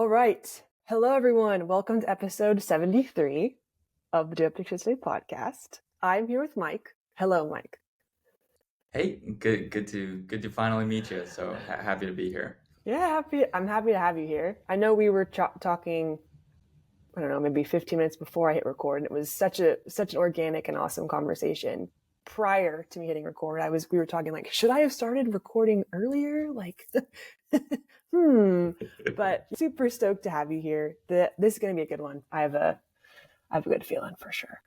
All right. Hello, everyone. Welcome to episode 73 of the Interconnectivity podcast. I'm here with Mike. Hello, Mike. Hey, good to finally meet you. So happy to be here. Yeah, I'm happy to have you here. I know we were talking, I don't know, maybe 15 minutes before I hit record, and it was such an organic and awesome conversation. Prior to me hitting record, we were talking like, should I have started recording earlier? Like, but super stoked to have you here. This is going to be a good one. I have a good feeling for sure.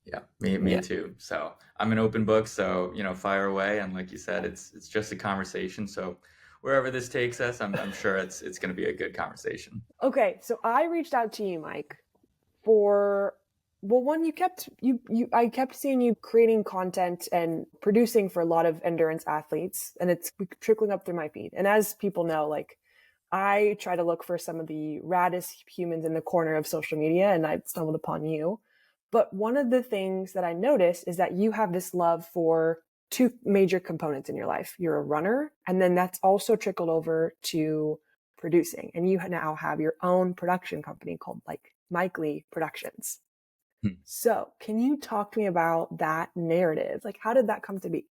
Yeah, me Yeah. too. So I'm an open book, so fire away. And like you said, it's just a conversation. So wherever this takes us, I'm sure it's going to be a good conversation. Okay, so I reached out to you, Mike, for well, one, you I kept seeing you creating content and producing for a lot of endurance athletes, and it's trickling up through my feed. And as people know, like I try to look for some of the raddest humans in the corner of social media, and I stumbled upon you. But one of the things that I noticed is that you have this love for two major components in your life. You're a runner, and then that's also trickled over to producing. And you now have your own production company called like Mike Lee Productions. Hmm. So, can you talk to me about that narrative? Like, how did that come to be?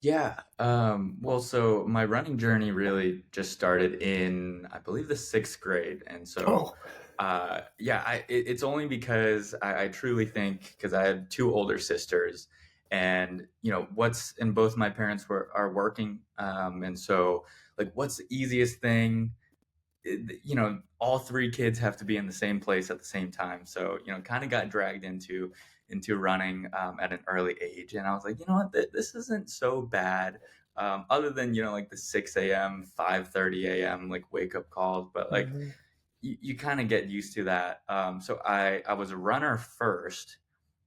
Yeah. Well, so my running journey really just started in, I believe, the sixth grade. And so, Oh, yeah, it's only because I truly think, because I have two older sisters, and and both my parents are working. And so, like, what's the easiest thing? All three kids have to be in the same place at the same time. So, kind of got dragged into running at an early age, and I was like, you know what, this isn't so bad. Other than like the 6 a.m., 5:30 a.m. like wake up calls, but like mhm. you kind of get used to that. So I was a runner first,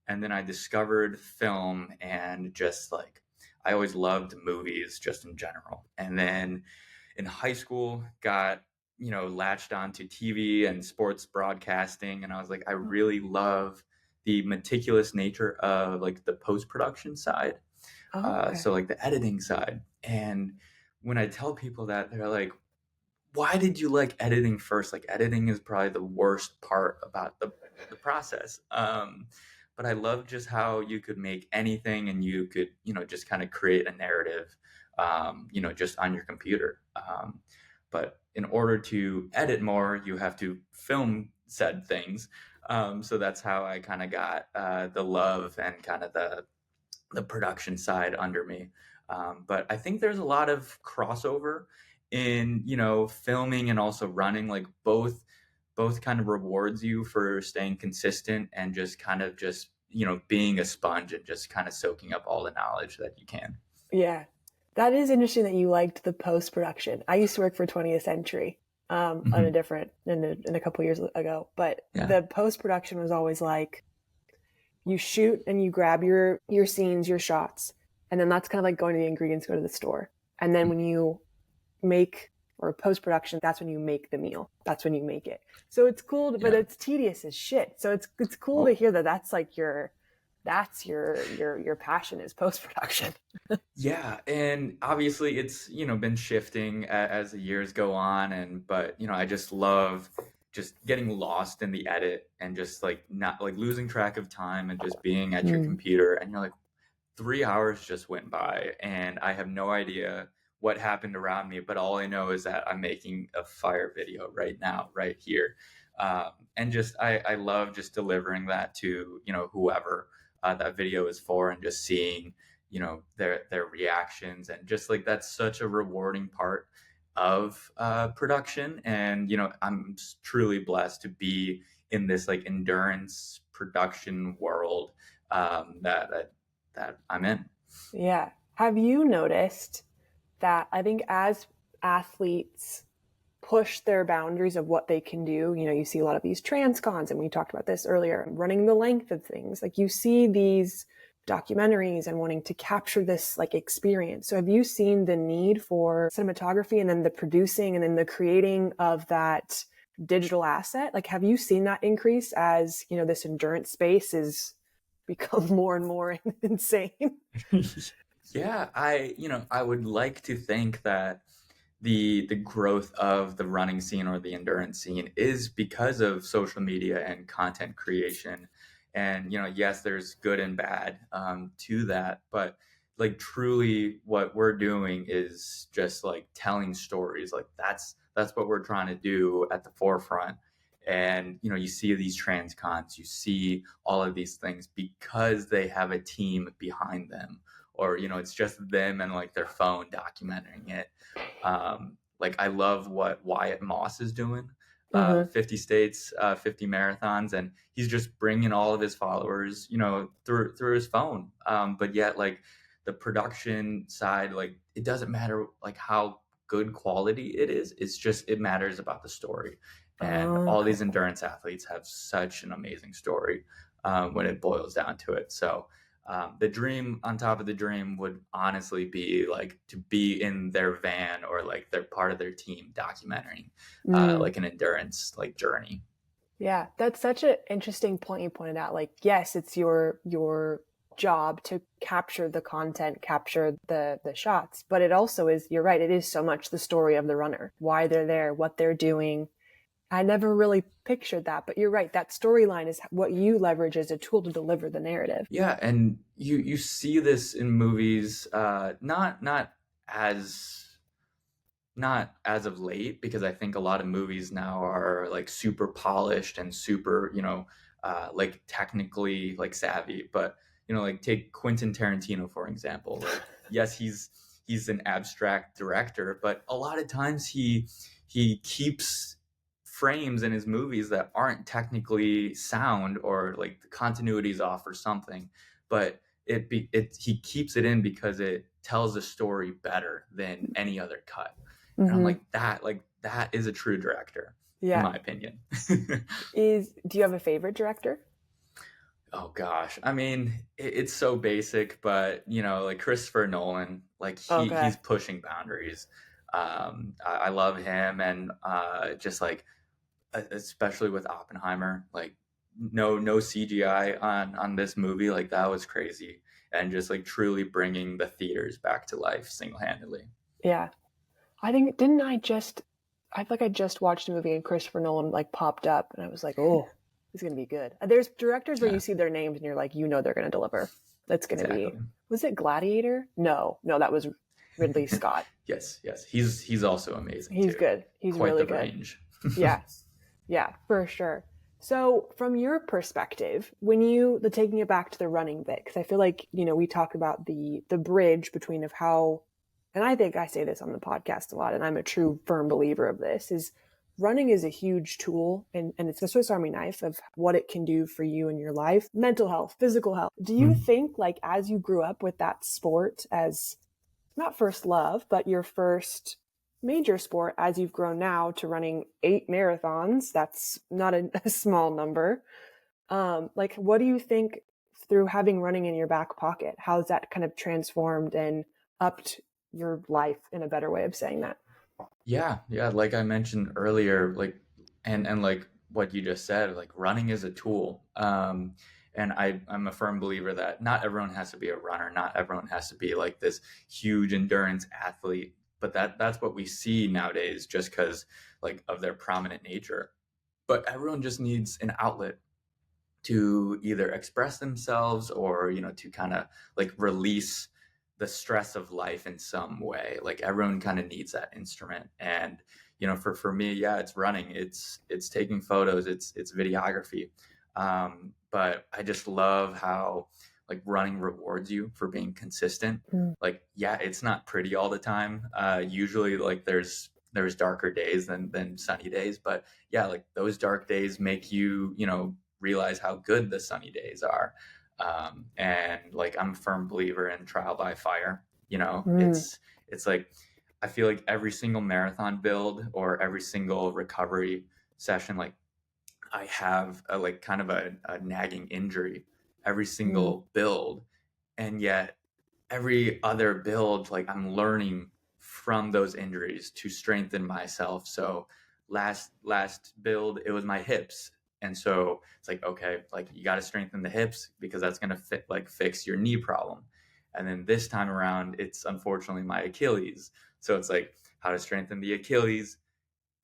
and then I discovered film, and just like I always loved movies just in general. And then in high school, got latched onto TV and sports broadcasting, and I was like, I really love the meticulous nature of like the post production side, Oh, okay. so like the editing side. And when I tell people that, they're like, why did you like editing first? Like editing is probably the worst part about the process. But I love just how you could make anything, and you could, just kind of create a narrative, just on your computer. But in order to edit more, you have to film said things. So that's how I kind of got the love and kind of the production side under me. But I think there's a lot of crossover in filming and also running. Like both kind of rewards you for staying consistent and just kind of just being a sponge and just kind of soaking up all the knowledge that you can. Yeah. That is interesting that you liked the post production. I used to work for 20th Century on a Hmm. different in a couple years ago, but Yeah. the post production was always like you shoot and you grab your scenes, your shots, and then that's kind of like going to the ingredients, go to the store. And then when you make or post production, that's when you make the meal. That's when you make it. So it's cool, but Yeah. it's tedious as shit. So it's cool to Oh, hear that that's like your passion is post production. yeah, and obviously it's been shifting as the years go on, and but I just love just getting lost in the edit and just like not like losing track of time and just being at your Mm. computer, and you're like 3 hours just went by and I have no idea what happened around me, but all I know is that I'm making a fire video right now, right here. And just I love just delivering that to whoever that video is for, and just seeing their reactions, and just like that's such a rewarding part of production. And I'm truly blessed to be in this like endurance production world, that I'm in. Yeah. Have you noticed that I think as athletes push their boundaries of what they can do, you see a lot of these transcons, and we talked about this earlier, running the length of things. Like you see these documentaries and wanting to capture this like experience. So have you seen the need for cinematography and then the producing and then the creating of that digital asset? Like have you seen that increase as, this endurance space is become more and more insane? Yeah, I would like to think that the growth of the running scene or the endurance scene is because of social media and content creation. And yes, there's good and bad to that, but like truly what we're doing is just like telling stories. Like that's what we're trying to do at the forefront. And you see these transcons, you see all of these things because they have a team behind them, or it's just them and like their phone documenting it. Like I love what Wyatt Moss is doing. Mm-hmm. 50 states, 50 marathons, and he's just bringing all of his followers, through his phone. But yet, like the production side, like it doesn't matter like how good quality it is. It's just it matters about the story, and all Okay. these endurance athletes have such an amazing story when it boils down to it. So the dream on top of the dream would honestly be like to be in their van or like they're part of their team documenting Mm. like an endurance like journey. Yeah, that's such an interesting point you pointed out. Like, yes, it's your job to capture the content, capture the shots, but it also is, you're right, it is so much the story of the runner, why they're there, what they're doing. I never really pictured that, but you're right, that storyline is what you leverage as a tool to deliver the narrative. Yeah, and you see this in movies, not as not as of late, because I think a lot of movies now are like super polished and super, like technically like savvy. But like take Quentin Tarantino for example. Like yes, he's an abstract director, but a lot of times he keeps frames in his movies that aren't technically sound, or like the continuity's off or something. But he keeps it in because it tells a story better than any other cut. And I'm Mm-hmm. like that is a true director, in Yeah. my opinion. Do you have a favorite director? Oh gosh, I mean, it's so basic, but like Christopher Nolan, like he's Okay. pushing boundaries. I love him, and just like especially with Oppenheimer, like no CGI on this movie, like that was crazy, and just like truly bringing the theaters back to life single handedly. Yeah. I think didn't I feel like I just watched a movie and Christopher Nolan like popped up and I was like, oh, it's gonna be good. There's directors where you Yeah, see their names and you're like, they're gonna deliver. That's gonna exactly. be, was it Gladiator? No, no, that was Ridley Scott. Yes, he's also amazing He's too. good. He's Quite really the good. range. Yeah. Yeah, for sure. So, from your perspective, when the taking it back to the running bit, because I feel like we talk about the bridge between of how, and I think I say this on the podcast a lot, and I'm a true firm believer of this, is running is a huge tool, and it's a Swiss Army knife of what it can do for you in your life, mental health, physical health. Do you think, like, as you grew up with that sport as not first love, but your first major sport as you've grown now to running 8 marathons. That's not a small number. Like, what do you think through having running in your back pocket? How's that kind of transformed and upped your life in a better way of saying that? Yeah, like I mentioned earlier, like and like what you just said, like running is a tool. And I'm a firm believer that not everyone has to be a runner, not everyone has to be like this huge endurance athlete, but that's what we see nowadays just because like of their prominent nature. But everyone just needs an outlet to either express themselves, or to kind of like release the stress of life in some way. Like everyone kind of needs that instrument. And for me, yeah, it's running, it's taking photos, it's videography. But I just love how like running rewards you for being consistent. Mm. Like yeah, it's not pretty all the time. Usually like there's darker days than sunny days, but yeah, like those dark days make you realize how good the sunny days are. And like I'm a firm believer in trial by fire. Mm. It's like I feel like every single marathon build or every single recovery session, like I have a like kind of a nagging injury every Mm. single build, and yet every other build, like I'm learning from those injuries to strengthen myself. So last build, it was my hips. And so it's like, okay, like you got to strengthen the hips because that's going to fit like fix your knee problem. And then this time around, it's unfortunately my Achilles. So it's like, how to strengthen the Achilles,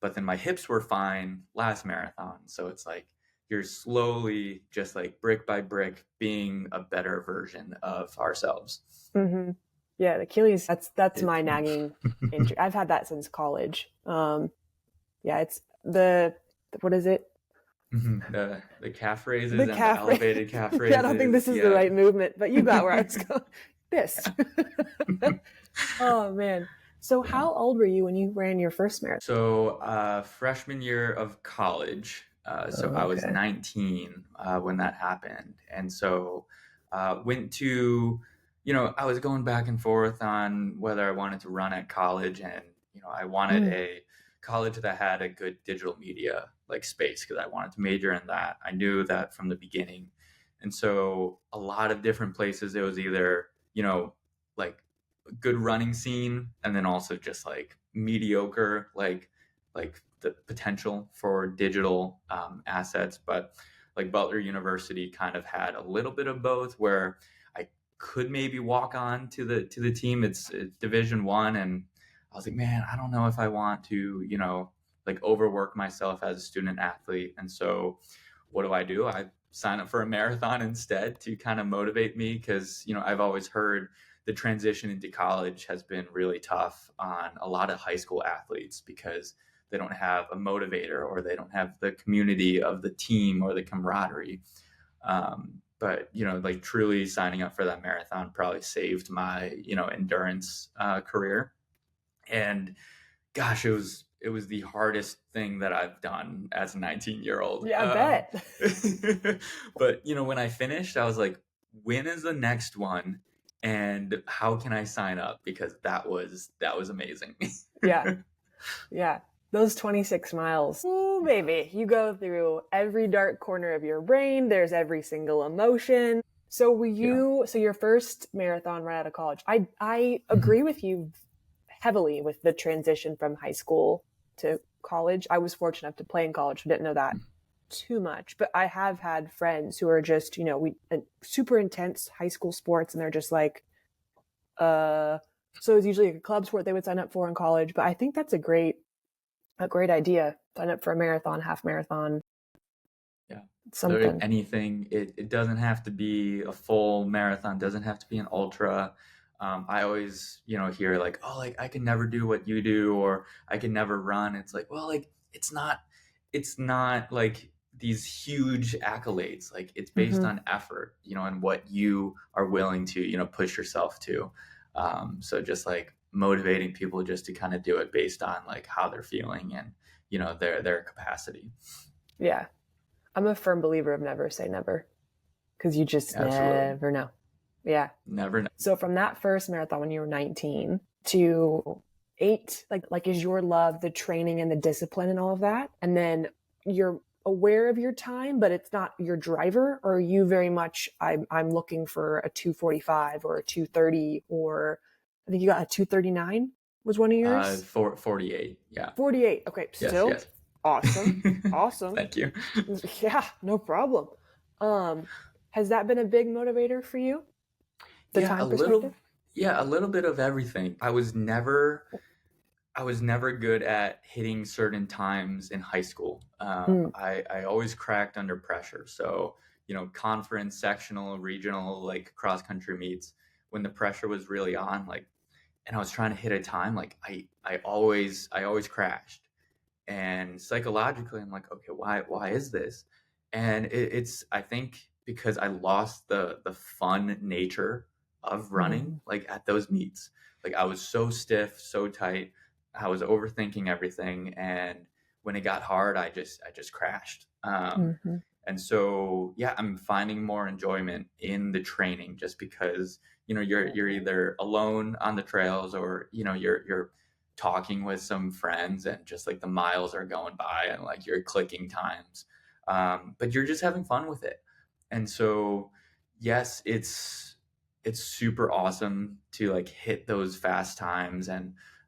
but then my hips were fine last marathon. So it's like you're slowly just like brick by brick being a better version of ourselves. Mm-hmm. Yeah, the Achilles. That's It's my nagging injury. I've had that since college. Yeah, it's the what is it? the calf raises The and the calf. elevated calf Yeah, I don't think this raises. is the Yeah. right movement, but you got where I was going. This. Oh man. So Yeah. how old were you when you ran your first marathon? So, freshman year of college, so I was Okay. 19 when that happened. And so, went to, I was going back and forth on whether I wanted to run at college. And, I wanted Mm. a college that had a good digital media like space because I wanted to major in that. I knew that from the beginning. And so, a lot of different places, it was either, like good running scene and then also just like mediocre like the potential for digital assets, but like Butler University kind of had a little bit of both where I could maybe walk on to the team. It's Division 1, and I was like, man, I don't know if I want to like overwork myself as a student athlete. And so what do? I sign up for a marathon instead to kind of motivate me because I've always heard the transition into college has been really tough on a lot of high school athletes because they don't have a motivator or they don't have the community of the team or the camaraderie. But like truly signing up for that marathon probably saved my endurance career. And gosh, it was the hardest thing that I've done as a 19-year-old. Yeah, I bet. But when I finished, I was like, when is the next one? And how can I sign up? Because that was amazing. Yeah. Yeah. Those 26 miles. Ooh, baby. You go through every dark corner of your brain. There's every single emotion. Yeah. So your first marathon right out of college. I Mhm. agree with you heavily with the transition from high school to college. I was fortunate enough to play in college. I didn't know that too much, but I have had friends who are just, we super intense high school sports and they're just like, uh, so it's usually a club sport they would sign up for in college. But I think that's a great idea. Sign up for a marathon, half marathon, Yeah. Literally something. anything. It doesn't have to be a full marathon, doesn't have to be an ultra. I always, hear like, oh, like I can never do what you do, or I can never run. It's like, well, like it's not like these huge accolades. Like it's based Mm-hmm. on effort, and what you are willing to, push yourself to. So just like motivating people just to kind of do it based on like how they're feeling and their capacity. Yeah. I'm a firm believer of never say never because you just Absolutely. never know. Yeah. Never know. So from that first marathon when you were 19 to eight, like is your love the training and the discipline and all of that? And then you're aware of your time, but it's not your driver, or are you very much I'm looking for a 2:45 or a 2:30, or I think you got a 2:39 was one of yours? 48. Yeah. 48. Okay, Yes, still yes. awesome. Awesome. Thank you. Yeah, no problem. Um, has that been a big motivator for you? The Yeah, time perspective? a little bit of everything. I was never good at hitting certain times in high school. Mm, I always cracked under pressure. So, conference, sectional, regional, like cross country meets, when the pressure was really on, like, and I was trying to hit a time, like I always crashed. And psychologically, I'm like, okay, why is this? And it's I think because I lost the fun nature of running mm, like at those meets. Like I was so stiff, so tight. I was overthinking everything, and when it got hard, I just crashed. mhm, And so yeah, I'm finding more enjoyment in the training just because you're either alone on the trails, or you're talking with some friends, and just like the miles are going by and like you're clicking times, but you're just having fun with it. And so yes, it's super awesome to like hit those fast times,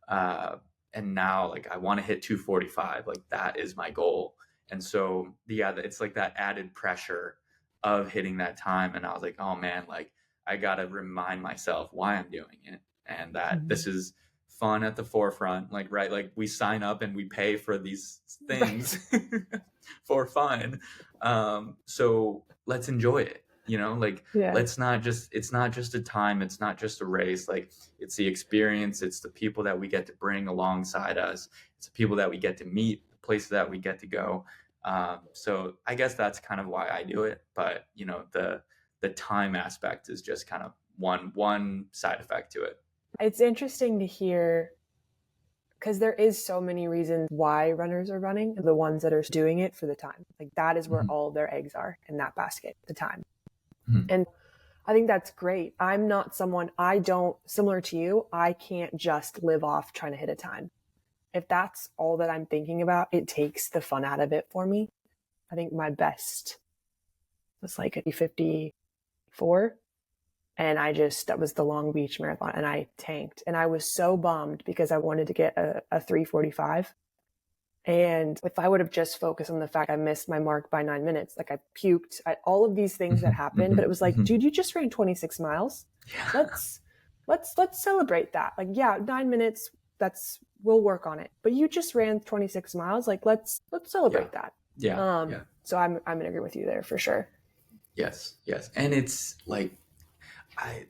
uh and now like I want to hit 2:45, like that is my goal. And so yeah, it's like that added pressure of hitting that time. And I was like, oh man, like I gotta remind myself why I'm doing it, and that this mhm. is fun at the forefront, like, right, like we sign up and we pay for these Right. things for fun. So let's enjoy it, like, Yeah. let's not just, it's not just a time, it's not just a race, like it's the experience, it's the people that we get to bring alongside us, it's the people that we get to meet, the places that we get to go. So I guess that's kind of why I do it, but the time aspect is just kind of one side effect to it. It's interesting to hear because there is so many reasons why runners are running, the ones that are doing it for the time. Like that is where Mhm. all their eggs are in that basket, the time. Mhm. And I think that's great. I'm not someone, I don't, similar to you, I can't just live off trying to hit a time. If that's all that I'm thinking about, it takes the fun out of it for me. I think my best was like a 54. And that was the Long Beach Marathon. And I tanked. And I was so bummed because I wanted to get a 3:45. And if I would have just focused on the fact I missed my mark by 9 minutes, like I puked, all of these things that Mhm. happened, but it Mhm. was like, Mhm. dude, you just ran 26 miles. Yeah. Let's let's celebrate that. Like, yeah, 9 minutes, we'll work on it. But you just ran 26 miles. Like, let's Yeah. celebrate that. Yeah. Yeah. So I'm in agreement with you there for sure. Yes. Yes. And it's like,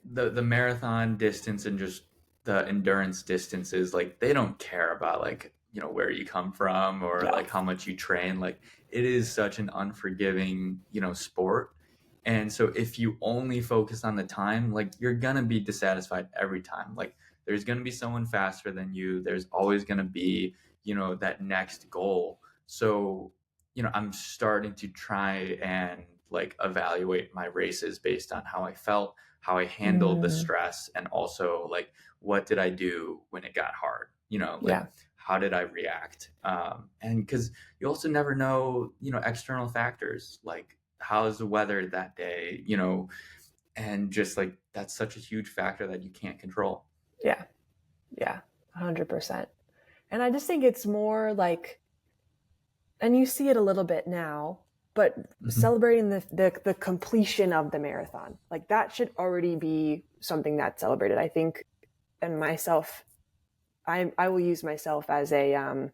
the marathon distance and just the endurance distances, like they don't care about, like, where you come from or Yeah. like how much you train. Like, it is such an unforgiving, sport. And so if you only focus on the time, like you're gonna be dissatisfied every time. Like, there's gonna be someone faster than you. There's always gonna be, that next goal. So, I'm starting to try and like evaluate my races based on how I felt, how I handled the Mm, stress, and also like what did I do when it got hard? Like yeah. how did I react? And because you also never know, external factors like how's the weather that day, and just like that's such a huge factor that you can't control. Yeah. Yeah. 100%. And I just think it's more like, and you see it a little bit now, but Hmm. celebrating the completion of the marathon, like that should already be something that's celebrated. I think, and myself, I will use myself as an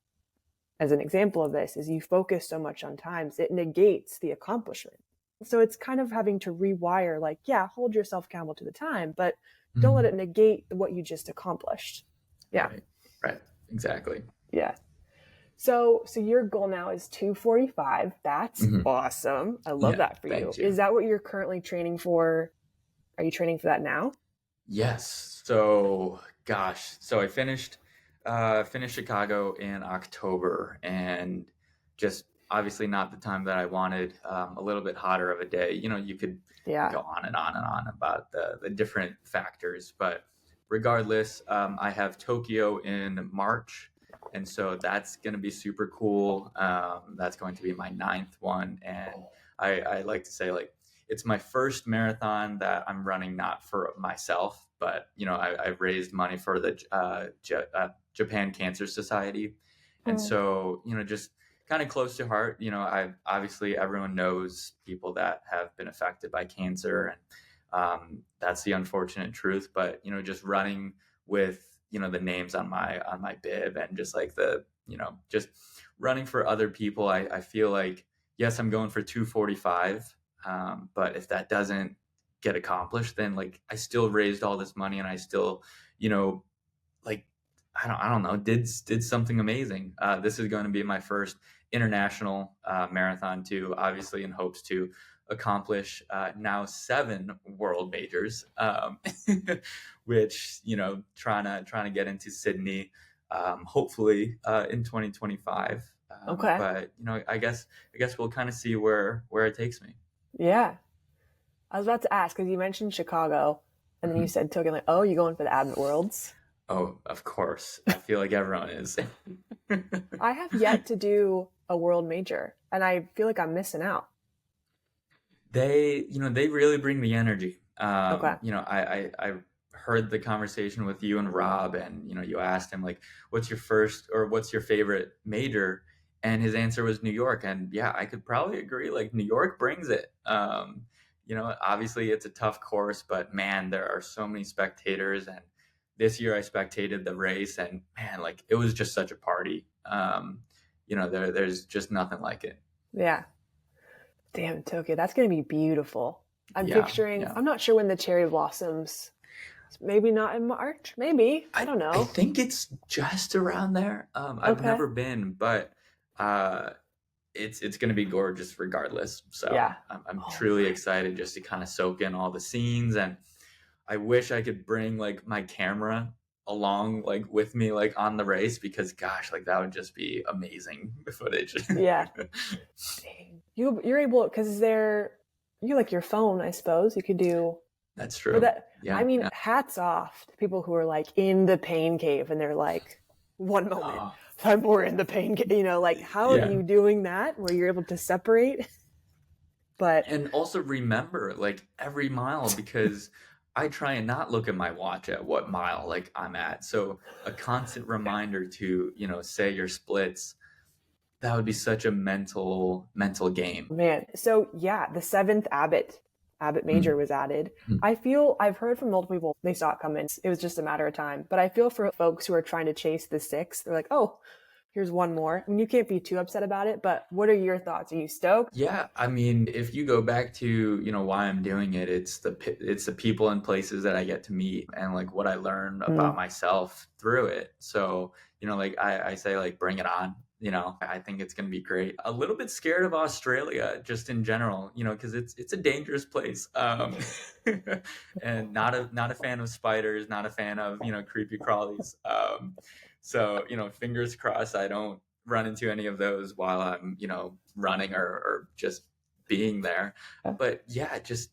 example of this. Is you focus so much on times, it negates the accomplishment. So it's kind of having to rewire, like, yeah, hold yourself accountable to the time, but don't let Hmm. it negate what you just accomplished. Yeah, Right. Right. Exactly. yeah. So your goal now is 2:45. That's Hmm. awesome. I love Yeah. that for you. Thank you. Is that what you're currently training for? Are you training for that now? Yes. So, gosh, so I finished Chicago in October, and just obviously not the time that I wanted. A little bit hotter of a day. You could Yeah. go on and on and on about the different factors, but regardless, I have Tokyo in March, and so that's going to be super cool. That's going to be my ninth one, and I like to say, like, it's my first marathon that I'm running not for myself, but I've raised money for the Japan Cancer Society, and Mm. so just kind of close to heart. I obviously everyone knows people that have been affected by cancer, and that's the unfortunate truth. But just running with the names on my bib, and just like the just running for other people, I feel like, yes, I'm going for 2:45, but if that doesn't get accomplished, then like I still raised all this money, and I still, you know, like I don't know, did something amazing. This is going to be my first international marathon too, obviously in hopes to accomplish now 7 world majors, which trying to get into Sydney, hopefully in 2025. Okay. But I guess we'll kind of see where it takes me. Yeah. I was about to ask because you mentioned Chicago and then you Mhm. said Tokyo. Like, oh, you going for the Advent Worlds? Oh, of course. I feel like everyone is. I have yet to do a world major and I feel like I'm missing out. They really bring the energy. Okay. I heard the conversation with you and Rob, and you asked him like, what's your first or what's your favorite major, and his answer was New York, and yeah, I could probably agree. Like, New York brings it. Obviously it's a tough course, but man, there are so many spectators, and this year I spectated the race, and man, like it was just such a party. There's just nothing like it. Yeah. Damn, Tokyo. That's going to be beautiful. I'm Yeah, picturing, yeah. I'm not sure when the cherry blossoms. Maybe not in March. Maybe. I don't I know. think it's just around there. I've Okay. never been, but uh, it's going to be gorgeous regardless. So Yeah. I'm Oh truly my. excited just to kind of soak in all the scenes, and I wish I could bring like my camera along like with me like on the race, because gosh, like that would just be amazing footage. Yeah. Dang. You're able, because you're like your phone, I suppose. You could do, That's but true. that, I Yeah, mean, yeah. hats off to people who are like in the pain cave and they're like, one moment, Oh, we're in the pain cave. Like, how are yeah. you doing that where you're able to separate? But, And also remember like every mile, because I try and not look at my watch at what mile like I'm at. So a constant reminder to, say your splits, that would be such a mental game. man, so yeah, the seventh Abbott Major Mm, was added. mm. I've heard from multiple people they saw it coming. It was just a matter of time. But I feel for folks who are trying to chase the six, they're like, oh, here's one more. I mean, you can't be too upset about it. But what are your thoughts? Are you stoked? Yeah, I mean, if you go back to, why I'm doing it, it's the people and places that I get to meet, and like what I learn about Mm. myself through it. So, like I say, like bring it on. I think it's gonna be great. A little bit scared of Australia just in general, because it's a dangerous place. And not a fan of spiders, not a fan of, creepy crawlies. So, fingers crossed I don't run into any of those while I'm, running or just being there. But yeah, just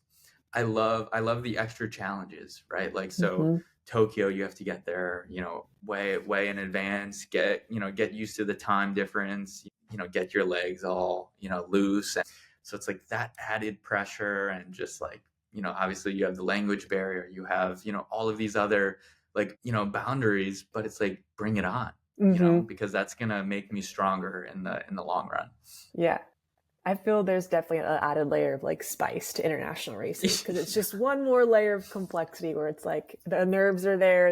I love the extra challenges, right? Like so Mm-hmm. Tokyo, you have to get there, way in advance, get used to the time difference, get your legs all, loose. And so it's like that added pressure, and just like, obviously you have the language barrier, you have, all of these other like, boundaries, but it's like bring it on, Mm-hmm. because that's gonna make me stronger in the long run. Yeah. I feel there's definitely an added layer of like spice to international races because it's just one more layer of complexity where it's like the nerves are there,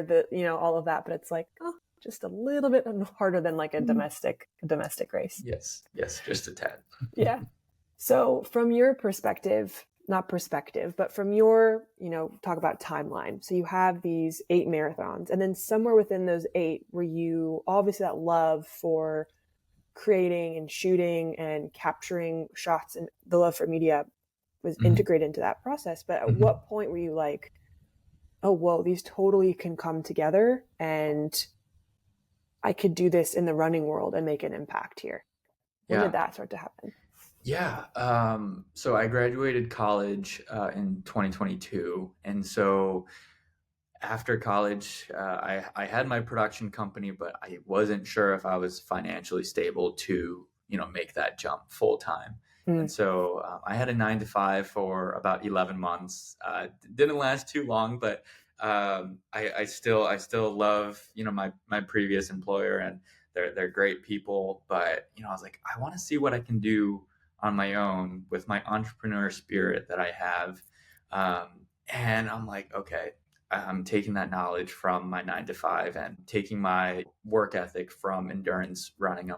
all of that, but it's like, oh, just a little bit harder than like a domestic race. Yes, yes, just a tad. Yeah. So from your perspective, not perspective, but from your, talk about timeline. So you have these 8 marathons, and then somewhere within those 8 where you obviously that love for creating and shooting and capturing shots and the love for media was Mhm, integrated into that process. But at mhm. what point were you like, oh, whoa, these totally can come together and I could do this in the running world and make an impact here? When did Yeah, that start to happen? yeah. So I graduated college in 2022, and so after college, I had my production company, but I wasn't sure if I was financially stable to, make that jump full time. Mm. And so I had a 9 to 5 for about 11 months. Didn't last too long, but I still love, my previous employer, and they're great people. But, I was like, I want to see what I can do on my own with my entrepreneur spirit that I have. And I'm like, okay, I'm taking that knowledge from my 9 to 5 and taking my work ethic from endurance running.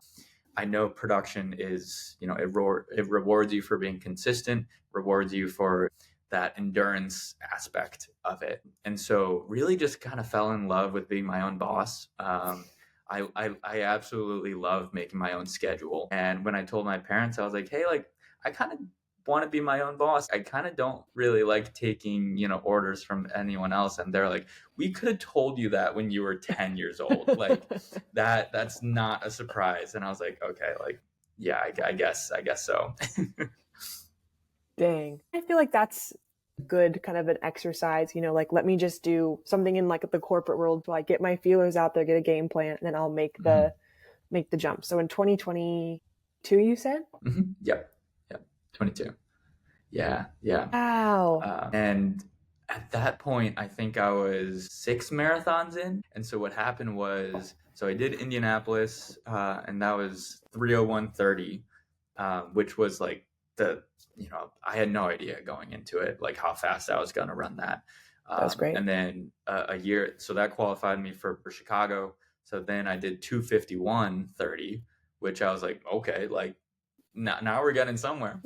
I know production is, it rewards you for being consistent, rewards you for that endurance aspect of it. And so really just kind of fell in love with being my own boss. I absolutely love making my own schedule. And when I told my parents, I was like, hey, like, I kind of want to be my own boss. I kind of don't really like taking, orders from anyone else. And they're like, we could have told you that when you were 10 years old. Like that's not a surprise. And I was like, okay, like, yeah, I guess so. Dang. I feel like that's good kind of an exercise, like let me just do something in like the corporate world, so I get my feelers out there, get a game plan, and then I'll Mhm, make the jump. So in 2022, you said? mhm. Yep. Yep. 22. Yeah. Yeah. Wow. And at that point, I think I was 6 marathons in. And so what happened was, so I did Indianapolis, and that was 3:01:30, which was like I had no idea going into it, like how fast I was going to run that. That's great. And then a year, so that qualified me for Chicago. So then I did 251:30, which I was like, okay, like now we're getting somewhere.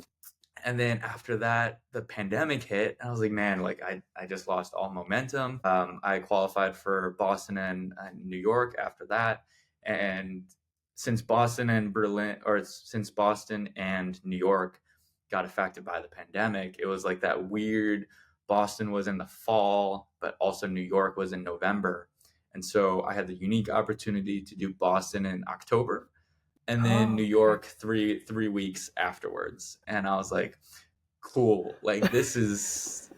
And then after that, the pandemic hit. And I was like, man, like I just lost all momentum. I qualified for Boston and New York after that. And since Boston and Berlin, or since Boston and New York got affected by the pandemic, it was like that weird Boston was in the fall, but also New York was in November. And so I had the unique opportunity to do Boston in October and then New Oh, okay. York three weeks afterwards. And I was like, cool. Like this is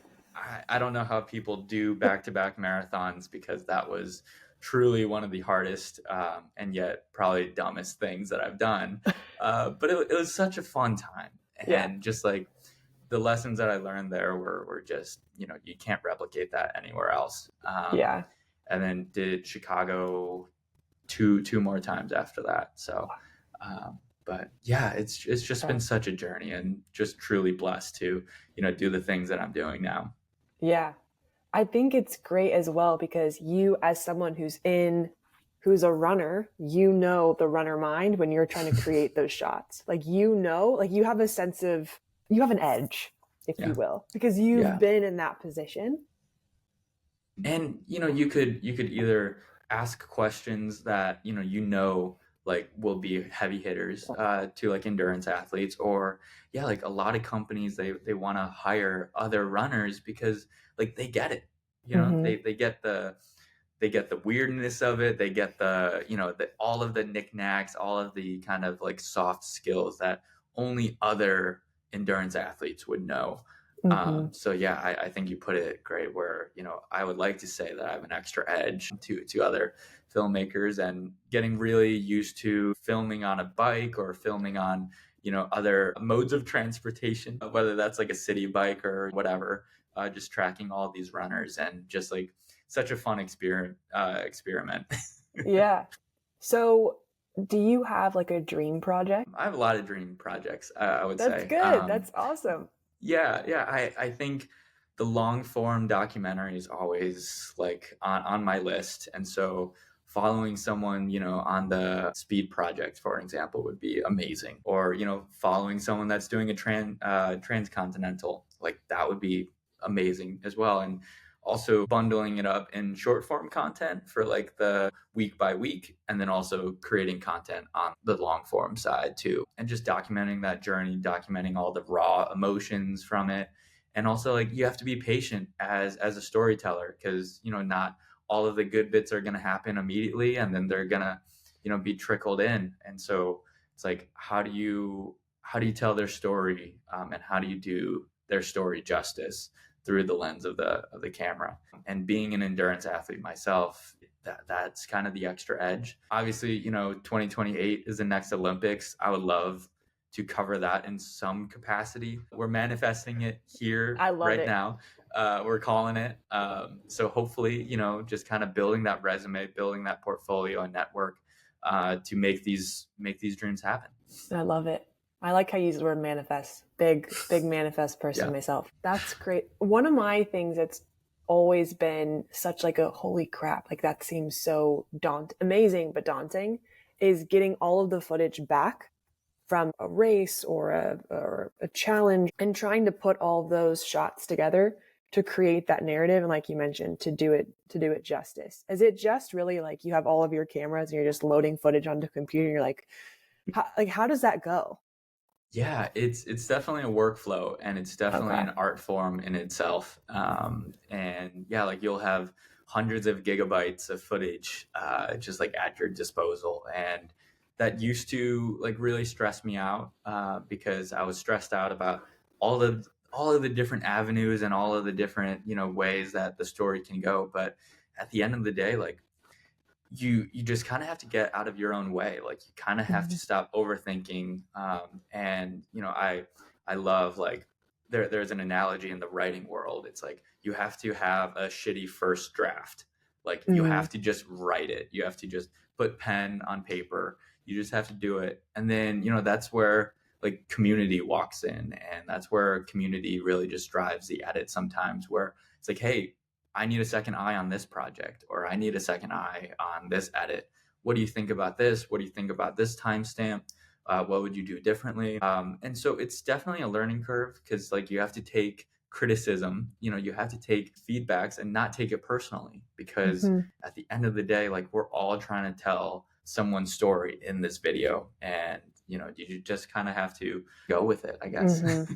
I don't know how people do back to back marathons because that was truly one of the hardest and yet probably dumbest things that I've done. But it was such a fun time. Yeah. And just like the lessons that I learned there were just, you can't replicate that anywhere else. Yeah. And then did Chicago two more times after that. So, but yeah, it's just been Yeah. such a journey and just truly blessed to, do the things that I'm doing now. Yeah. I think it's great as well because you, as someone who's a runner, the runner mind when you're trying to create those shots. Like, like you have an edge, if you Yeah. will, because you've Yeah. been in that position. And you could either ask questions that like will be heavy hitters to like endurance athletes, or yeah, like a lot of companies they want to hire other runners because like they get it, Mm-hmm. they get the weirdness of it. They get all of the knickknacks, all of the kind of like soft skills that only other endurance athletes would know. Mm-hmm. So yeah, I think you put it great. Where I would like to say that I have an extra edge to other filmmakers, and getting really used to filming on a bike or filming on other modes of transportation, whether that's like a city bike or whatever. Just tracking all these runners and just like such a fun experiment. Yeah. So, do you have like a dream project? I have a lot of dream projects, I would That's say. good. That's awesome. Yeah. I think the long form documentary is always like on my list. And so following someone, on the speed project, for example, would be amazing. Or, following someone that's doing a transcontinental, like that would be amazing as well. And also bundling it up in short form content for like the week by week, and then also creating content on the long form side too, and just documenting that journey, documenting all the raw emotions from it. And also like you have to be patient as a storyteller, because not all of the good bits are going to happen immediately, and then they're going to be trickled in. And so it's like, how do you tell their story, and how do you do their story justice through the lens of the camera. And being an endurance athlete myself, that's kind of the extra edge. Obviously, 2028 is the next Olympics. I would love to cover that in some capacity. We're manifesting it here I love right it. now. We're calling it. So hopefully, just kind of building that resume, building that portfolio and network to make these dreams happen. I love it. I like how you use the word manifest. Big manifest person Yeah. myself. That's great. One of my things that's always been such like a holy crap, like that seems so amazing but daunting, is getting all of the footage back from a race or a challenge and trying to put all those shots together to create that narrative, and like you mentioned, to do it justice. Is it just really like you have all of your cameras and you're just loading footage onto a computer and you're like how does that go? Yeah, it's definitely a workflow, and it's definitely Okay. an art form in itself. And yeah, like you'll have hundreds of gigabytes of footage just like at your disposal, and that used to like really stress me out because I was stressed out about all of the different avenues and all of the different ways that the story can go. But at the end of the day, like you just kind of have to get out of your own way. Like you kind of have to Mhm. stop overthinking. And I love like there's an analogy in the writing world. It's like you have to have a shitty first draft. Like you Mm, have to just write it. You have to just put pen on paper. You just have to do it. And then that's where like community walks in, and that's where community really just drives the edit sometimes, where it's like, hey, I need a second eye on this project, or I need a second eye on this edit. What do you think about this? What do you think about this timestamp? What would you do differently? And so it's definitely a learning curve, because like you have to take criticism, you have to take feedbacks and not take it personally, because Hmm. at the end of the day, like we're all trying to tell someone's story in this video, and you just kind of have to go with it, I guess. Hmm.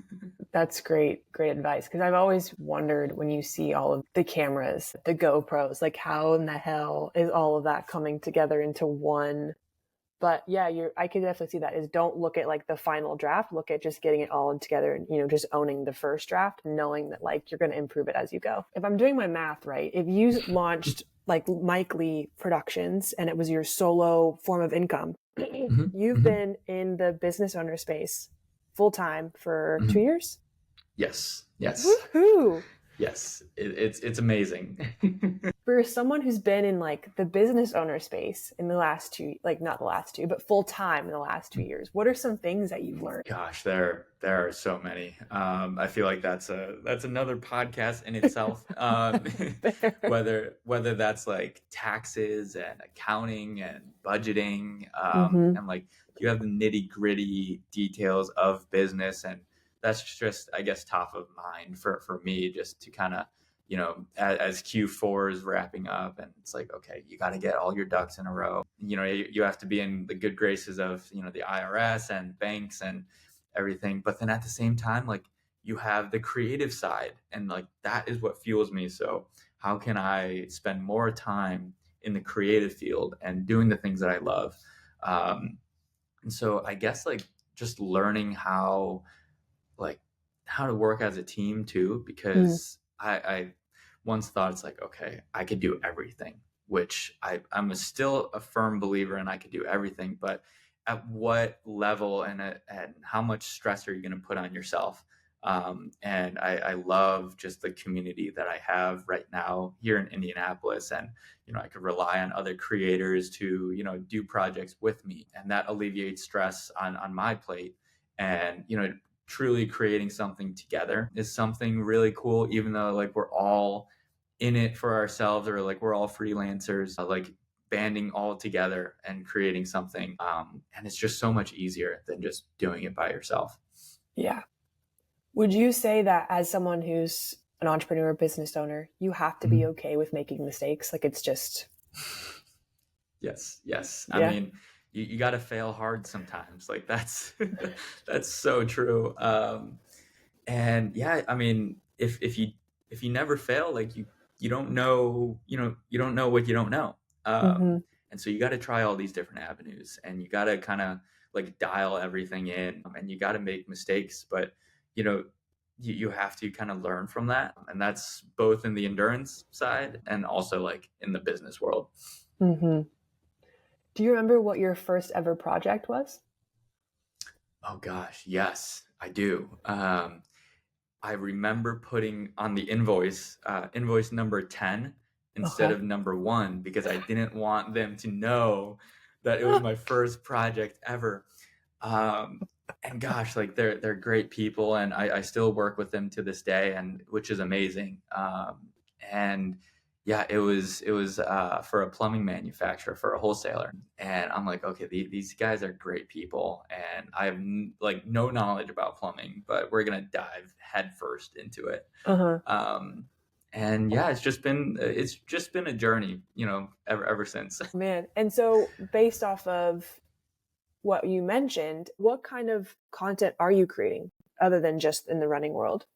That's great advice. Because I've always wondered when you see all of the cameras, the GoPros, like how in the hell is all of that coming together into one? But yeah, I can definitely see that is don't look at like the final draft, look at just getting it all together and, just owning the first draft and knowing that like you're going to improve it as you go. If I'm doing my math right, if you launched like Mike Lee Productions and it was your solo form of income, Mhm, you've mhm, been in the business owner space full time for mhm. 2 years. Yes, yes, Woohoo! yes. It's amazing. For someone who's been in like the business owner space in the last two, like not the last two, but full time in the last 2 years, what are some things that you've learned? Gosh, there are so many. I feel like that's another podcast in itself. Whether that's like taxes and accounting and budgeting, Mm-hmm. and like you have the nitty gritty details of business, and that's just, I guess, top of mind for me, just to kind of, as Q4 is wrapping up, and it's like, okay, you got to get all your ducks in a row. You have to be in the good graces of the IRS and banks and everything. But then at the same time, like you have the creative side, and like that is what fuels me. So how can I spend more time in the creative field and doing the things that I love? Um, and so I guess like just learning like how to work as a team too, Mm, because I once thought it's like, okay, I could do everything, which I'm still a firm believer in. I could do everything, but at what level and how much stress are you going to put on yourself? And I love just the community that I have right now here in Indianapolis, and I could rely on other creators to do projects with me, and that alleviates stress on my plate. And truly creating something together is something really cool, even though like we're all in it for ourselves, or like we're all freelancers, like banding all together and creating something. And it's just so much easier than just doing it by yourself. yeah. Would you say that as someone who's an entrepreneur, business owner, you have to be Mhm. okay with making mistakes? Like it's just, Yes, yes. I yeah. mean, you got to fail hard sometimes. Like that's that's so true. And yeah, I mean, if you never fail, like you don't know, you don't know what you don't know. Mm-hmm. And so you got to try all these different avenues, and you got to kind of like dial everything in, and you got to make mistakes, but you know you have to kind of learn from that, and that's both in the endurance side and also like in the business world. Mm-hmm. Do you remember what your first ever project was? Oh gosh, yes, I do. I remember putting on the invoice number 10 instead Okay. of number 1, because I didn't want them to know that it was my first project ever. Um, and gosh, like they're great people, and I still work with them to this day, and which is amazing. And yeah, it was for a plumbing manufacturer, for a wholesaler, and I'm like, okay, these guys are great people, and I have like no knowledge about plumbing, but we're gonna dive headfirst into it. Uh-huh. Um, and yeah, it's just been a journey, ever since. Man. And so based off of what you mentioned, what kind of content are you creating other than just in the running world?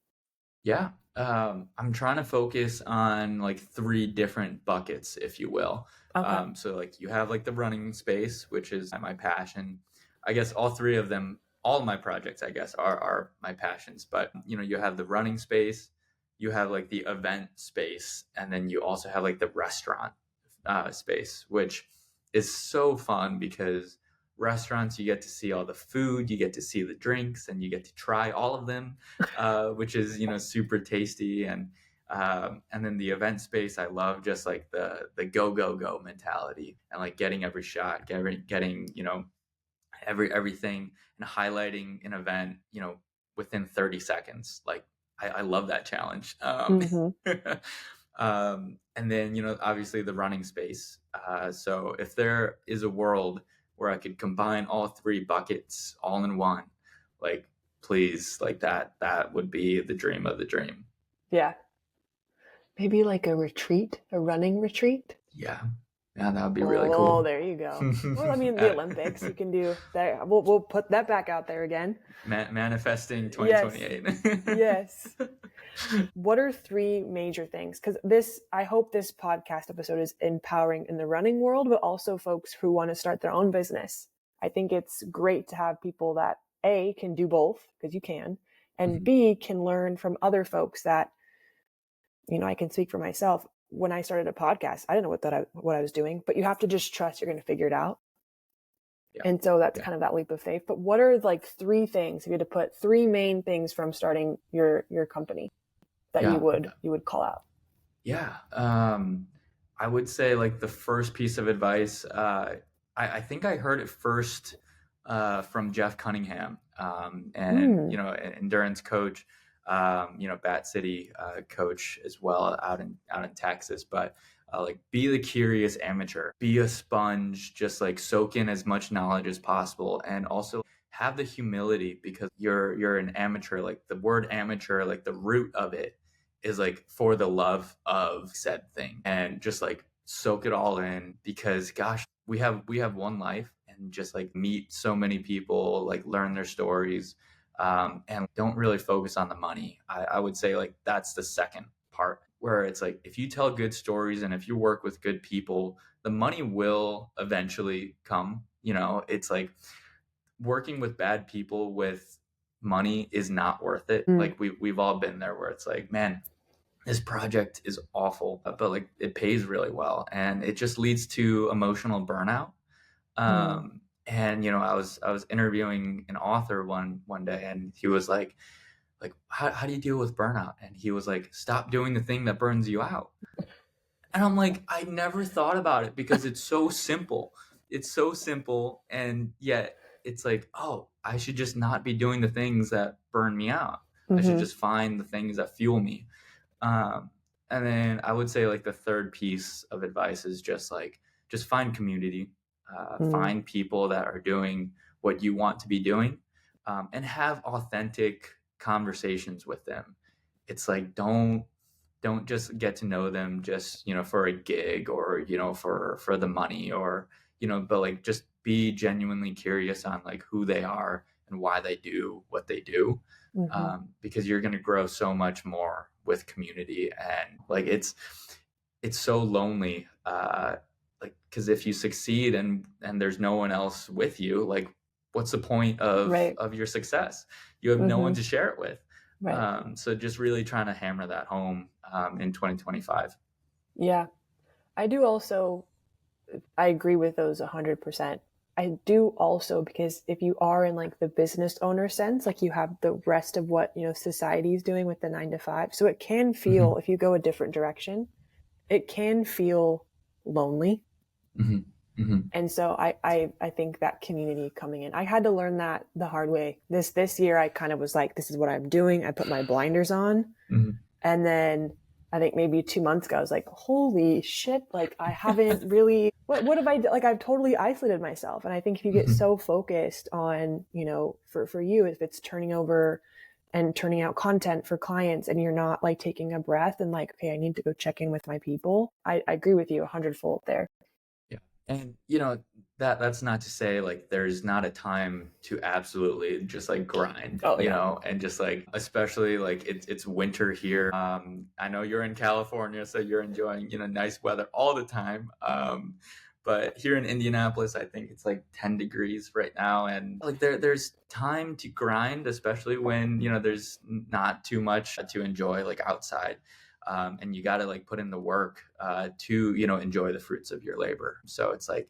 Yeah. I'm trying to focus on like three different buckets, if you will. Okay. So like you have like the running space, which is my passion. I guess all three of them, all of my projects, I guess, are my passions. But you have the running space, you have like the event space, and then you also have like the restaurant space, which is so fun, because restaurants, you get to see all the food, you get to see the drinks, and you get to try all of them, which is super tasty. And then the event space, I love just like the go mentality, and like getting every shot, getting everything, and highlighting an event within 30 seconds. Like I love that challenge. Mm-hmm. And then, obviously the running space. So if there is a world where I could combine all three buckets all in one, like, please, like that would be the dream of the dream. Yeah. Maybe like a retreat, a running retreat. Yeah. Yeah, that would be really Oh, cool. there you go. Well, I mean, the Olympics, you can do that. We'll put that back out there again. Manifesting Yes. 2028. Yes. What are three major things? Because I hope this podcast episode is empowering in the running world, but also folks who want to start their own business. I think it's great to have people that A, can do both, because you can, and B, can learn from other folks that, I can speak for myself. When I started a podcast, I didn't know what I was doing, but you have to just trust you're going to figure it out. Yeah. And so that's Yeah. kind of that leap of faith. But what are like three things, if you had to put three main things from starting your company that Yeah. you would call out? Yeah. I would say like the first piece of advice, I think I heard it first from Jeff Cunningham, and Mm. an endurance coach, Bat City coach as well out in Texas. But like, be the curious amateur, be a sponge, just like soak in as much knowledge as possible, and also have the humility, because you're an amateur. Like, the word amateur, like the root of it is like for the love of said thing, and just like soak it all in, because gosh, we have one life, and just like meet so many people, like learn their stories, and don't really focus on the money. I would say like that's the second part, where it's like if you tell good stories and if you work with good people, the money will eventually come. It's like working with bad people with money is not worth it. Mm. Like, we've all been there, where it's like, man, this project is awful, but like it pays really well, and it just leads to emotional burnout. Mm. And I was interviewing an author one day, and he was like, how do you deal with burnout? And he was like, stop doing the thing that burns you out. And I'm like, I never thought about it, because it's so simple. It's so simple, and yet it's like, oh, I should just not be doing the things that burn me out. I should Mm-hmm. just find the things that fuel me. um, and then I would say like the third piece of advice is just find community, Mm. find people that are doing what you want to be doing, and have authentic conversations with them. It's like, don't just get to know them just for a gig, or for the money, or but like, just be genuinely curious on like who they are and why they do what they do, Mm-hmm. because you're going to grow so much more with community. And like, it's so lonely, like, because if you succeed and there's no one else with you, like, what's the point of Right. of your success? You have no one Mm-hmm. to share it with. Right. So just really trying to hammer that home in 2025. Yeah. I do also, I agree with those 100%. I do also, because if you are in like the business owner sense, like you have the rest of what, society is doing with the 9 to 5. So it can Hmm. feel, if you go a different direction, it can feel lonely. Hmm. Hmm. And so I think that community coming in, I had to learn that the hard way. This year, I kind of was like, this is what I'm doing. I put my blinders on. Hmm. And then I think maybe 2 months ago, I was like, holy shit, like I haven't really, what have I done? Like I've totally isolated myself. And I think if you get Hmm. so focused on, for you, if it's turning over and turning out content for clients, and you're not like taking a breath and like, okay, I need to go check in with my people. I agree with you 100-fold there. Yeah. And that's not to say like there's not a time to absolutely just like grind, Oh yeah. and just like, especially like it's winter here. I know you're in California, so you're enjoying, nice weather all the time. But here in Indianapolis, I think it's like 10 degrees right now, and like there's time to grind, especially when there's not too much to enjoy like outside. And you got to like put in the work to enjoy the fruits of your labor. So it's like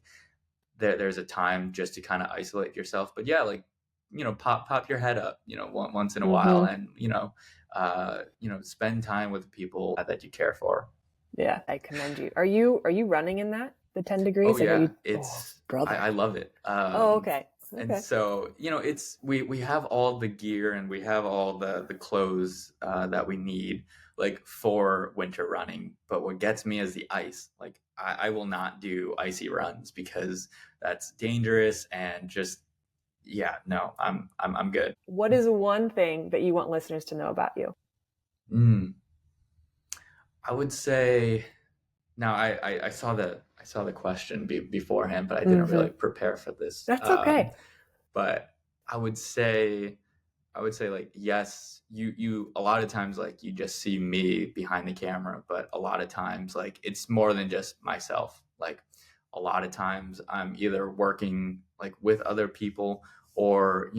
there's a time just to kind of isolate yourself, but yeah, like pop your head up once in a while, Mm-hmm. and spend time with people that you care for. Yeah. I commend you. Are you running in that, the 10 Oh degrees? Like, are yeah, you, oh, it's I brother. love it. Oh, okay. And Okay. so, it's we have all the gear and we have all the clothes that we need like for winter running. But what gets me is the ice. Like I will not do icy runs because that's dangerous and just yeah, no, I'm good. What is one thing that you want listeners to know about you? Mm, I would say now I saw the question beforehand, but I didn't Mm-hmm. really prepare for this. That's okay. But I would say like yes, you a lot of times like you just see me behind the camera, but a lot of times like it's more than just myself. Like a lot of times I'm either working like with other people or,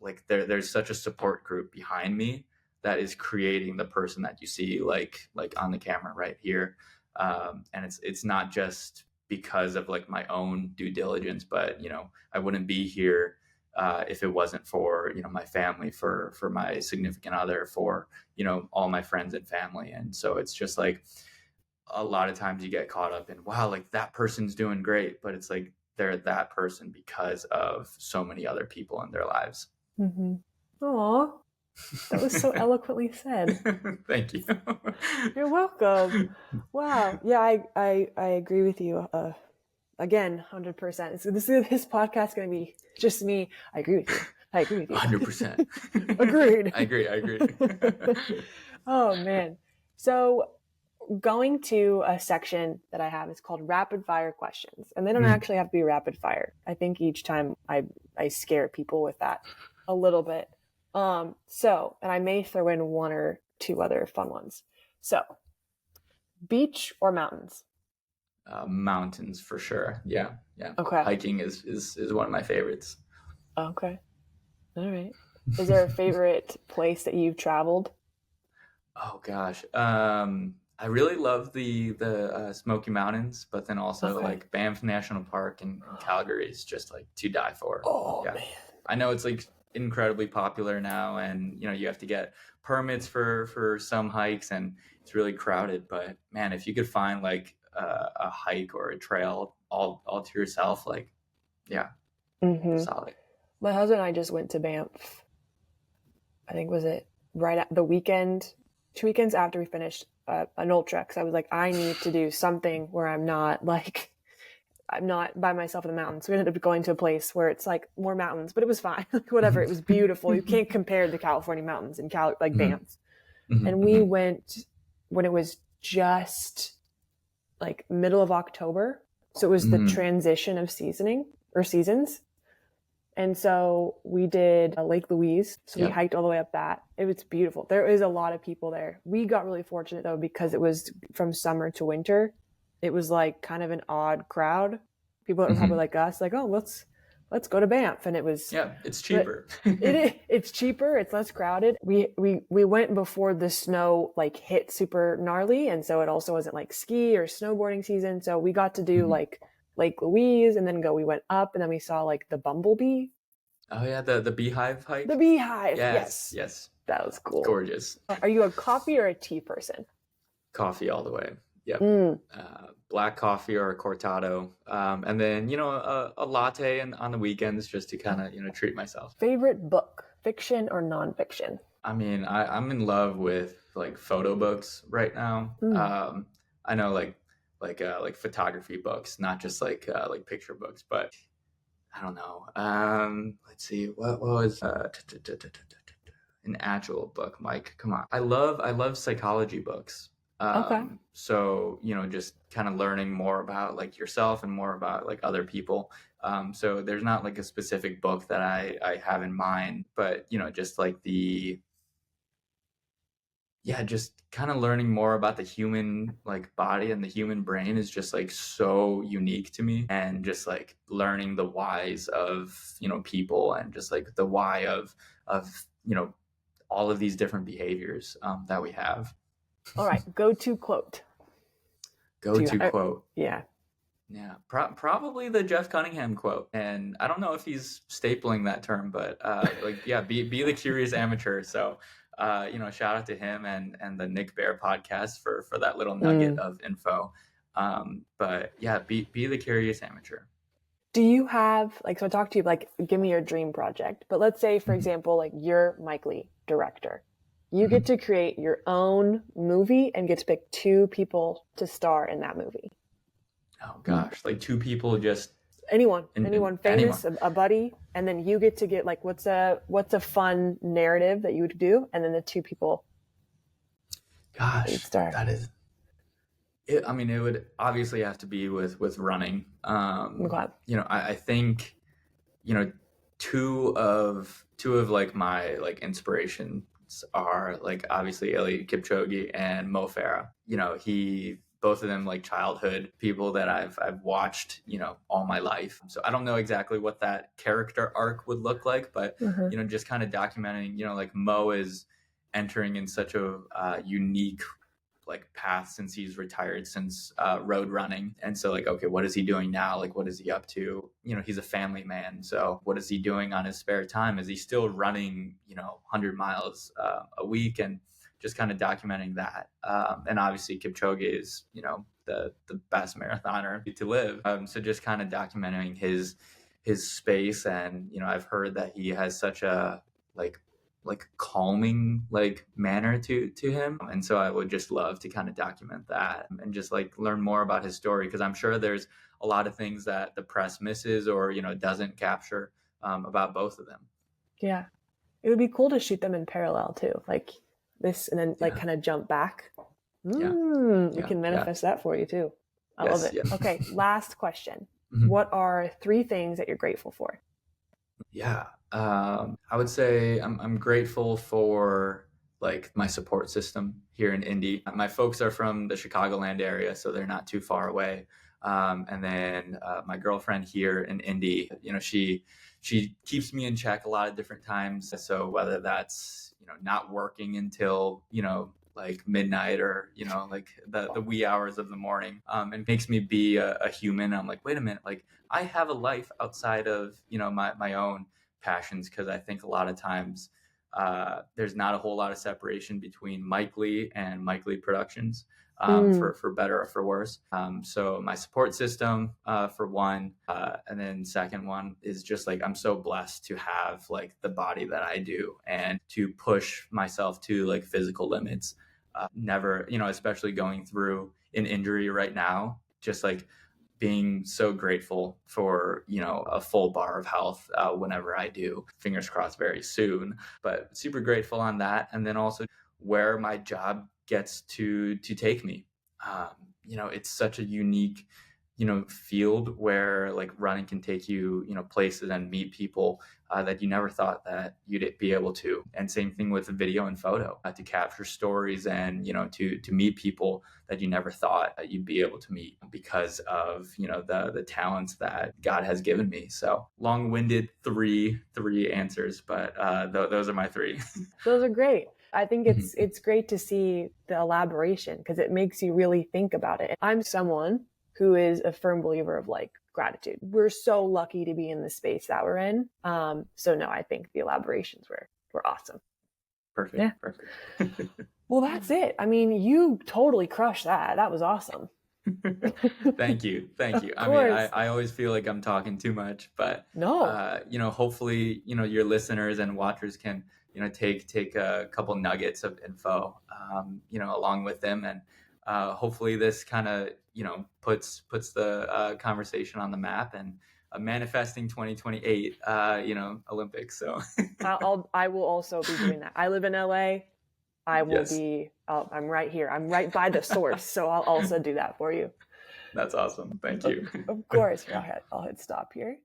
like there's such a support group behind me that is creating the person that you see like on the camera right here. And it's not just because of like my own due diligence, but I wouldn't be here if it wasn't for my family, for my significant other, for all my friends and family. And so it's just like a lot of times you get caught up in wow, like that person's doing great, but it's like they're that person because of so many other people in their lives. Mm-hmm. Aw, that was so eloquently said. Thank you. You're welcome. Wow. Yeah, I agree with you. Again, 100%. So this podcast going to be just me. I agree with you. I agree with you. 100%. Agreed. I agree. Oh man. So going to a section that I have is called rapid fire questions. And they don't Mm. actually have to be rapid fire. I think each time I scare people with that a little bit. And I may throw in one or two other fun ones. So, beach or mountains? Mountains for sure. Yeah, yeah. Okay. Hiking is one of my favorites. Okay. All right. Is there a favorite place that you've traveled? Oh gosh, I really love the Smoky Mountains, but then also Okay. like Banff National Park in Calgary is just like to die for. Oh Yeah, man. I know it's like incredibly popular now, and you have to get permits for some hikes, and it's really crowded. But man, if you could find like a hike or a trail all to yourself, like yeah, Mm-hmm. solid. My husband and I just went to Banff. I think was it right at the weekend, 2 weekends after we finished an ultra. Because I was like, I need to do something where I'm not by myself in the mountains. So we ended up going to a place where it's like more mountains, but it was fine. Like whatever, it was beautiful. You can't compare the California mountains in like Mhm, Banff. mhm, And we mhm. went when it was just like middle of October. So it was the Mm, transition of seasoning or seasons. And so we did Lake Louise. So we yep. hiked all the way up that. It was beautiful. There is a lot of people there. We got really fortunate though because it was from summer to winter. It was like kind of an odd crowd. People that were probably Mhm. like us, like, oh, let's go to Banff. And it was, Yeah, it's but cheaper. it's cheaper. It's less crowded. We went before the snow like hit super gnarly, and so it also wasn't like ski or snowboarding season. So we got to do Mhm. like Lake Louise, and then we went up, and then we saw like the bumblebee, Oh yeah, the beehive the hike. beehive. Yes, Yes, yes, that was cool. gorgeous. Are you a coffee or a tea person? Coffee all the way. Yep. Mm, Black coffee or a cortado, and then a latte and on the weekends just to kind of treat myself. favorite book, fiction or nonfiction? I mean, I'm in love with like photo books right now. Mm. I know like photography books, not just like picture books, but I don't know. Let's see. What was an actual book, Mike? Come on. I love psychology books. Okay. So just kind of learning more about like yourself and more about like other people. So there's not like a specific book that I have in mind, but just like the yeah, just kind of learning more about the human like body and the human brain is just like so unique to me, and just like learning the whys of people, and just like the why of all of these different behaviors that we have. All right. Go to quote. Go Do you? to quote. Yeah. Yeah, probably the Jeff Cunningham quote, and I don't know if he's stapling that term, but like yeah, be the curious amateur. So, shout out to him and the Nick Bear podcast for that little nugget Mm. of info. But yeah, be the curious amateur. Do you have like, so I talked to you like, give me your dream project, but let's say, for Mhm. example, like you're Mike Lee, director. You get Mhm. to create your own movie and get to pick two people to star in that movie. Oh gosh, like two people just Anyone and anyone. famous, a buddy, and then you get to get like, what's a fun narrative that you would do, and then the two people that you'd Gosh, star. that is it. I mean, it would obviously have to be with running. Okay. I think you know two of like my like inspirations are like obviously Eliud Kipchoge and Mo Farah. He both of them like childhood people that I've watched all my life. So I don't know exactly what that character arc would look like, but Uh-huh. just kind of documenting like Mo is entering in such a unique like path since he's retired since road running. And so like, okay, what is he doing now? Like, what is he up to? He's a family man, so what is he doing on his spare time? Is he still running 100 miles a week? And just kind of documenting that. And obviously Kipchoge is the best marathoner to live. So just kind of documenting his space. And I've heard that he has such a like calming like manner to him. And so I would just love to kind of document that and just like learn more about his story, because I'm sure there's a lot of things that the press misses or doesn't capture about both of them. Yeah. It would be cool to shoot them in parallel too, like this, and then like Yeah, kind of jump back. yeah, We yeah, can yeah. manifest that for you too. I love Yes, it. yeah. Okay, last question. Mhm. What are three things that you're grateful for? Yeah. I would say I'm grateful for like my support system here in Indy. My folks are from the Chicagoland area, so they're not too far away. And then my girlfriend here in Indy, she keeps me in check a lot of different times. So whether that's not working until like midnight or like the wee hours of the morning, and makes me be a human. I'm like, wait a minute, like I have a life outside of my own passions, because I think a lot of times there's not a whole lot of separation between Mike Lee and Mike Lee Productions, Mm, for better or for worse. So my support system, for one, and then second one is just like I'm so blessed to have like the body that I do and to push myself to like physical limits. Never, especially going through an injury right now, just like being so grateful for a full bar of health whenever I do. Fingers crossed, very soon. But super grateful on that, and then also where my job gets to take me. Um, it's such a unique field where like running can take you places and meet people that you never thought that you'd be able to. And same thing with video and photo, to capture stories and to meet people that you never thought that you'd be able to meet because of the talents that God has given me. So long-winded three answers, but those are my three. those are great. I think Mhm. it's great to see the elaboration because it makes you really think about it. I'm someone who is a firm believer of like gratitude. We're so lucky to be in the space that we're in. So no, I think the elaborations were awesome. Perfect, Yeah. perfect. Well, that's it. I mean, you totally crushed that. That was awesome. Thank you, thank you. Of I mean, course. I always feel like I'm talking too much, but No. hopefully your listeners and watchers can take a couple nuggets of info along with them. And hopefully this kind of puts the conversation on the map, and manifesting 2028 Olympics. So I will also be doing that. I live in LA. I will yes, be. I'm right here. I'm right by the source, so I'll also do that for you. that's awesome. Thank Of, you. of course. Here, I'll hit stop here.